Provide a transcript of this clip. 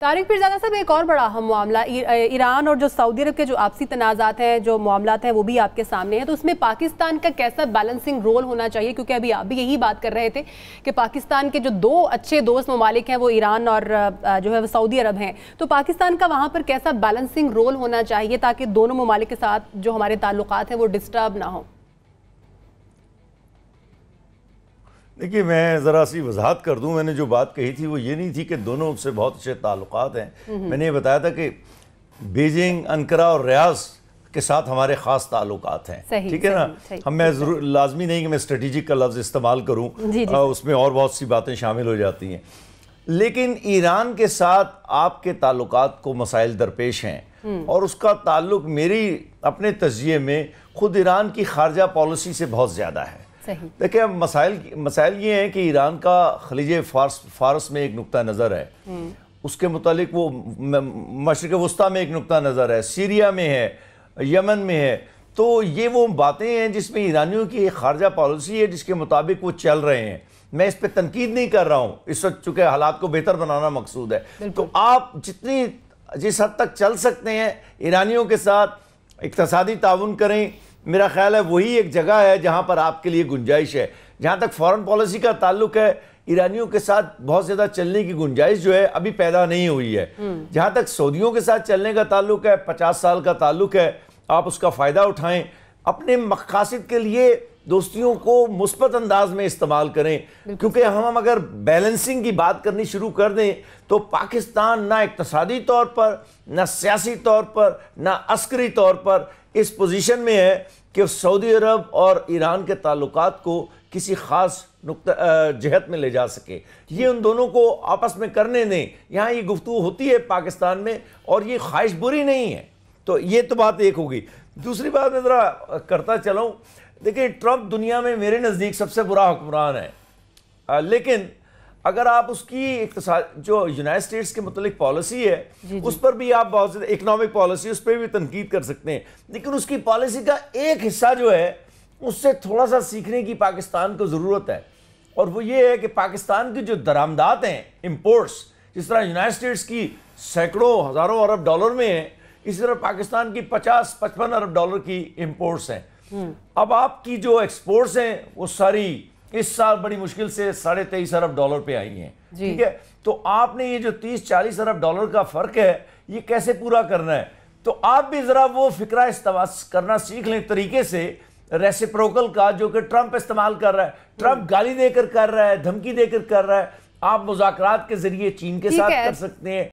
तारिक पीरजादा साहब, एक और बड़ा अहम मामला ईरान और जो सऊदी अरब के जो आपसी तनाज़ात हैं, जो मामलात हैं, वो भी आपके सामने हैं। तो उसमें पाकिस्तान का कैसा बैलेंसिंग रोल होना चाहिए, क्योंकि अभी आप भी यही बात कर रहे थे कि पाकिस्तान के जो दो अच्छे दोस्त ममालिक हैं वो ईरान और जो है वो सऊदी अरब हैं। तो पाकिस्तान का वहाँ पर कैसा बैलेंसिंग रोल होना चाहिए ताकि दोनों ममालिक के साथ जो हमारे ताल्लुकात हैं वो डिस्टर्ब ना हो? देखिए, मैं ज़रा सी वजाहत कर दूं। मैंने जो बात कही थी वो ये नहीं थी कि दोनों से बहुत अच्छे ताल्लुकात हैं। मैंने ये बताया था कि बीजिंग, अंकारा और रियाज के साथ हमारे ख़ास ताल्लुकात हैं। ठीक है ना। हम मैं ज़रूर लाजमी नहीं कि मैं स्ट्रेटेजिक का लफ्ज़ इस्तेमाल करूँ, उसमें और बहुत सी बातें शामिल हो जाती हैं। लेकिन ईरान के साथ आपके ताल्लुकात को मसाइल दरपेश हैं और उसका ताल्लुक मेरी अपने तज़किये में ख़ुद ईरान की खारजा पॉलिसी से बहुत ज़्यादा है। देखिए, मसाइल ये हैं कि ईरान का खलीज फारस में एक नुक्ता नज़र है, उसके मुतालिक वो मशरिक़ वस्ता में एक नुक्ता नज़र है, सीरिया में है, यमन में है। तो ये वो बातें हैं जिसमें ईरानियों की एक खारजा पॉलिसी है जिसके मुताबिक वो चल रहे हैं। मैं इस पर तनकीद नहीं कर रहा हूँ, इस वक्त चूँकि हालात को बेहतर बनाना मकसूद है। तो आप जिस हद तक चल सकते हैं ईरानियों के साथ इक़्तिसादी ताउन करें। मेरा ख्याल है वही एक जगह है जहाँ पर आपके लिए गुंजाइश है। जहाँ तक फॉरेन पॉलिसी का ताल्लुक है, ईरानियों के साथ बहुत ज़्यादा चलने की गुंजाइश जो है अभी पैदा नहीं हुई है। जहाँ तक सऊदियों के साथ चलने का ताल्लुक है, 50 साल का ताल्लुक है, आप उसका फ़ायदा उठाएं, अपने मकासद के लिए दोस्तियों को मुस्बत अंदाज में इस्तेमाल करें। क्योंकि हम अगर बैलेंसिंग की बात करनी शुरू कर दें तो पाकिस्तान ना इक़्तिसादी तौर पर, ना सियासी तौर पर, ना अस्करी तौर पर इस पोजीशन में है कि सऊदी अरब और ईरान के ताल्लुकात को किसी ख़ास जहत में ले जा सके। ये उन दोनों को आपस में करने दें। यहाँ ये गुफ्तगू होती है पाकिस्तान में और ये ख्वाहिश बुरी नहीं है। तो ये तो बात एक होगी। दूसरी बात मैं ज़रा करता चलाऊँ। देखिए, ट्रंप दुनिया में मेरे नज़दीक सबसे बुरा हुक्मरान है, लेकिन अगर आप उसकी जो यूनाइटेड स्टेट्स के मुतालिक पॉलिसी है उस पर भी आप बहुत ज़्यादा इकनॉमिक पॉलिसी उस पर भी तनकीद कर सकते हैं, लेकिन उसकी पॉलिसी का एक हिस्सा जो है उससे थोड़ा सा सीखने की पाकिस्तान को ज़रूरत है। और वो ये है कि पाकिस्तान की जो दरामदात हैं, इम्पोर्ट्स, जिस तरह यूनाइटेड स्टेट्स की सैकड़ों हज़ारों अरब डॉलर में है, इसी तरह पाकिस्तान की 50-55 अरब डॉलर की इम्पोर्ट्स हैं। अब आपकी जो एक्सपोर्ट्स हैं वो सारी इस साल बड़ी मुश्किल से 23.5 अरब डॉलर पे आई हैं। ठीक है, तो आपने ये जो 30-40 अरब डॉलर का फर्क है ये कैसे पूरा करना है? तो आप भी जरा वो फिक्रा इस्तेमाल करना सीख लें तरीके से, रेसिप्रोकल का, जो कि ट्रंप इस्तेमाल कर रहा है। ट्रंप गाली देकर कर रहा है, धमकी देकर कर रहा है। आप मुज़ाकरात के जरिए चीन के साथ कर सकते हैं,